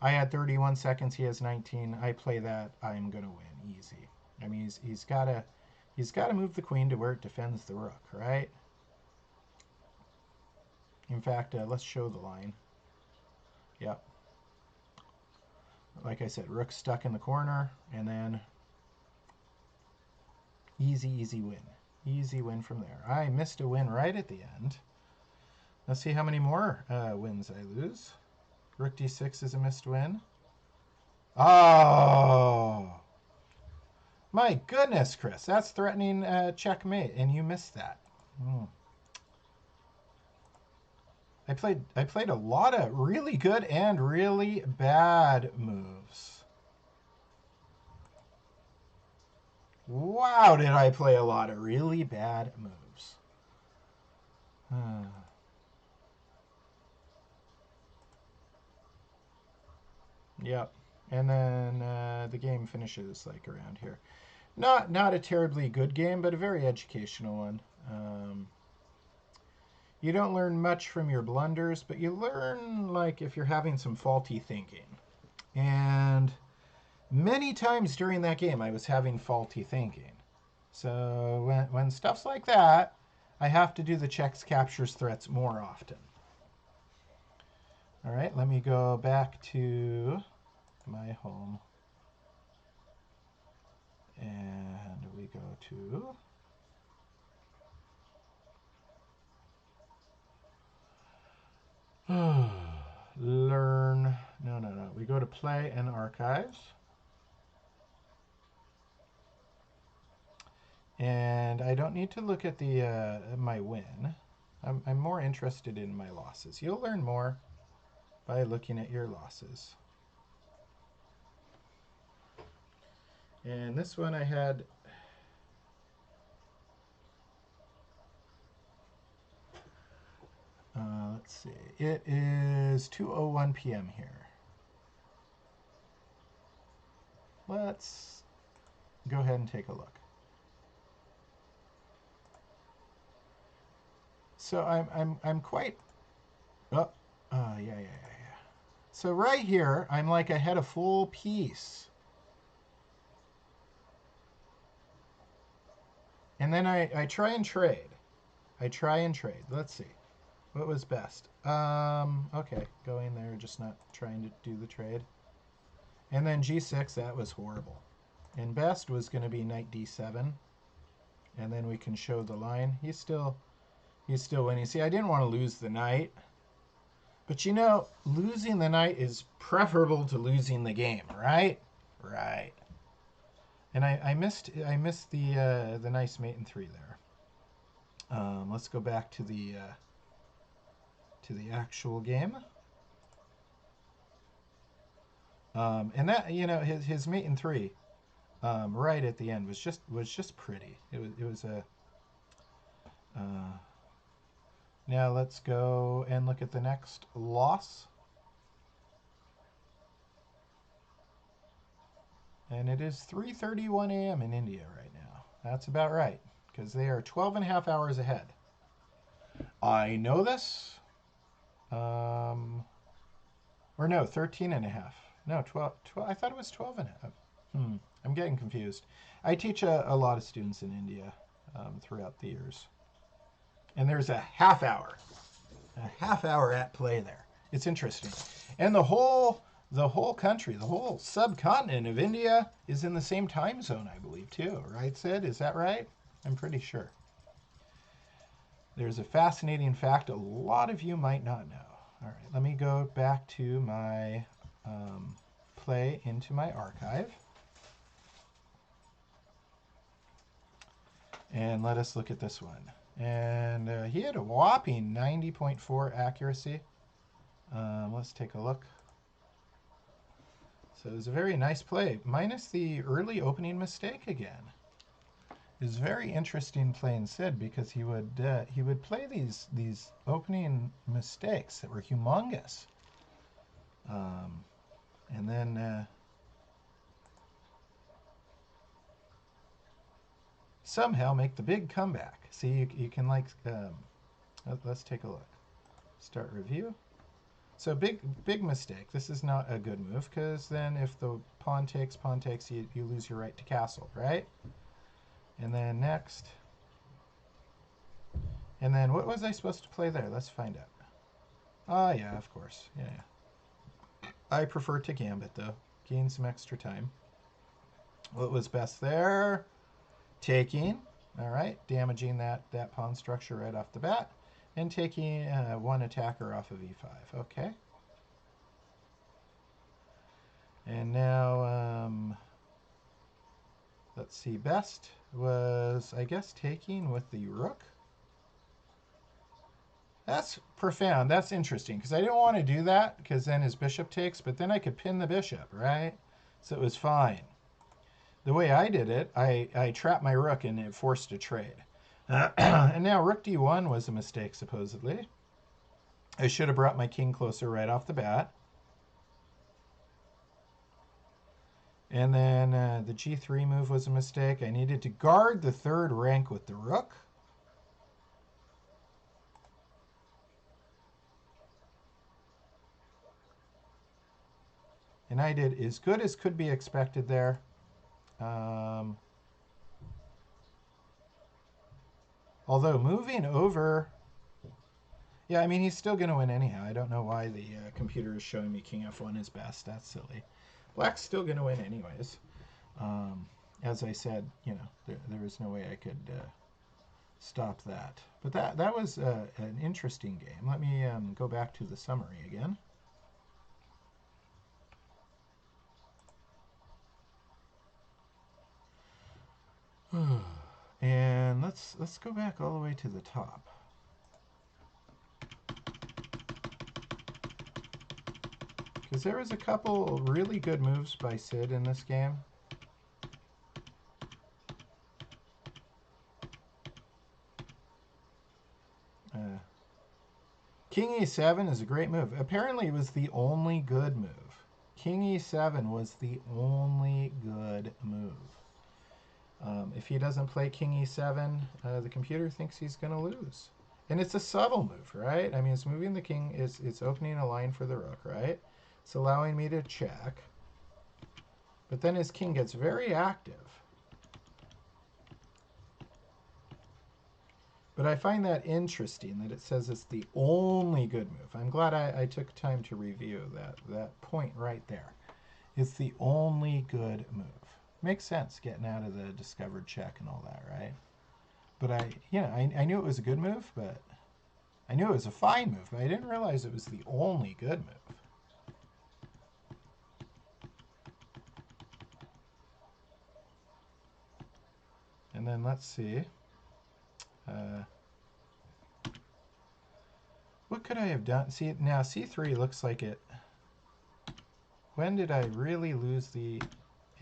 I had 31 seconds. He has 19. I play that. I'm going to win easy. I mean, he's got to move the queen to where it defends the rook, right? In fact, let's show the line. Yep. Like I said, rook stuck in the corner, and then easy, easy win. Easy win from there. I missed a win right at the end. Let's see how many more wins I lose. Rook d6 is a missed win. Oh! My goodness, Chris. That's threatening checkmate, and you missed that. I played a lot of really good and really bad moves. Wow, did I play a lot of really bad moves. Yep. And then the game finishes like around here. Not a terribly good game, but a very educational one. You don't learn much from your blunders, but you learn like if you're having some faulty thinking. And many times during that game, I was having faulty thinking. So when stuff's like that, I have to do the checks, captures, threats more often. All right, let me go back to my home. And we go to learn. to play and archives. And I don't need to look at the my win. I'm more interested in my losses. You'll learn more by looking at your losses. And this one I had... let's see. It is 2:01 p.m. here. Let's go ahead and take a look. So I'm quite... Oh, yeah. So right here, I'm like ahead a full piece. And then I try and trade. Let's see. What was best? Okay, going there, just not trying to do the trade. And then g6, that was horrible. And best was going to be knight d7. And then we can show the line. He's still winning. See, I didn't want to lose the knight. But you know, losing the knight is preferable to losing the game, right? Right. And I missed the nice mate in 3 there. Let's go back to the actual game. And that, you know, his mate in 3, right at the end was just pretty. It was a. Now let's go and look at the next loss. And it is 3:31 a.m. in India right now. That's about right, because they are 12 and a half hours ahead. I know this. Or no, 13 and a half. No, 12. I thought it was 12 and a half. I'm getting confused. I teach a lot of students in India throughout the years. And there's a half hour at play there. It's interesting. And the whole country, the whole subcontinent of India is in the same time zone, I believe, too. Right, Sid? Is that right? I'm pretty sure. There's a fascinating fact a lot of you might not know. All right, let me go back to my play into my archive. And let us look at this one. And he had a whopping 90.4 accuracy. Let's take a look. So it was a very nice play, minus the early opening mistake again. It was very interesting playing Sid because he would play these opening mistakes that were humongous, and then somehow make the big comeback. See, you can like, let's take a look. Start review. So big mistake. This is not a good move because then if the pawn takes, you lose your right to castle, right? And then next. And then what was I supposed to play there? Let's find out. Ah, yeah, of course. Yeah. I prefer to gambit though. Gain some extra time. What was best there? Taking. All right, damaging that pawn structure right off the bat. And taking one attacker off of e5. Okay. And now, let's see. Best was, I guess, taking with the rook. That's profound. That's interesting because I didn't want to do that because then his bishop takes, but then I could pin the bishop, right? So it was fine. The way I did it, I trapped my rook and it forced a trade. And now rook d1 was a mistake, supposedly. I should have brought my king closer right off the bat. And then the g3 move was a mistake. I needed to guard the third rank with the rook. And I did as good as could be expected there. Although moving over... Yeah, I mean, he's still going to win anyhow. I don't know why the computer is showing me king f1 is best. That's silly. Black's still going to win anyways. As I said, you know, there was no way I could stop that. But that was an interesting game. Let me go back to the summary again. let's go back all the way to the top. Because there was a couple really good moves by Sid in this game. King e7 is a great move. Apparently it was the only good move. King e7 was the only good move. If he doesn't play King e7, the computer thinks he's going to lose. And it's a subtle move, right? I mean, it's moving the king, it's opening a line for the rook, right? It's allowing me to check. But then his king gets very active. But I find that interesting that it says it's the only good move. I'm glad I took time to review that point right there. It's the only good move. Makes sense getting out of the discovered check and all that, right? But I knew it was a good move, but I knew it was a fine move, but I didn't realize it was the only good move. And then let's see. What could I have done? See, now c3 looks like it. When did I really lose the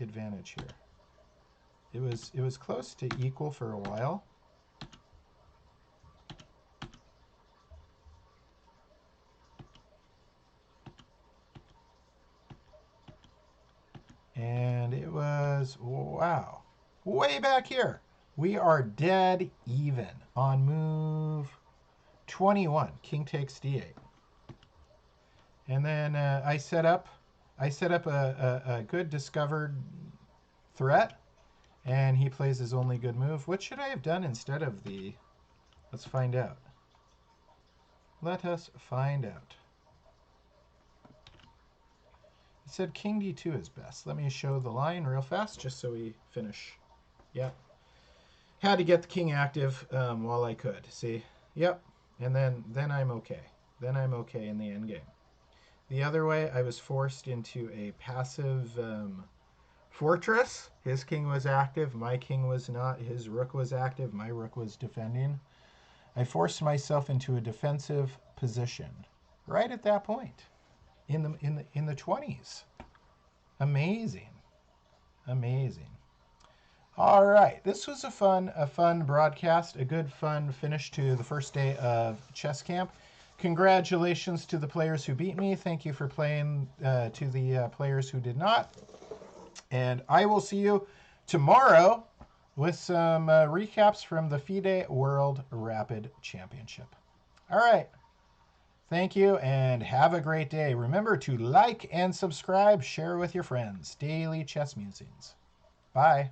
advantage here? It was close to equal for a while. And it was, wow, way back here. We are dead even on move 21. King takes d8. And then I set up a good discovered threat, and he plays his only good move. What should I have done instead of the... Let's find out. Let us find out. It said king d2 is best. Let me show the line real fast just so we finish. Yep. Had to get the king active while I could. See? Yep. And then I'm okay. Then I'm okay in the end game. The other way, I was forced into a passive fortress. His king was active. My king was not. His rook was active. My rook was defending. I forced myself into a defensive position right at that point in the 20s. Amazing. Amazing. All right, this was a fun broadcast, a good fun finish to the first day of chess camp. Congratulations to the players who beat me. Thank you for playing to the players who did not. And I will see you tomorrow with some recaps from the FIDE World Rapid Championship. All right. Thank you and have a great day. Remember to like and subscribe, share with your friends. Daily Chess Musings. Bye.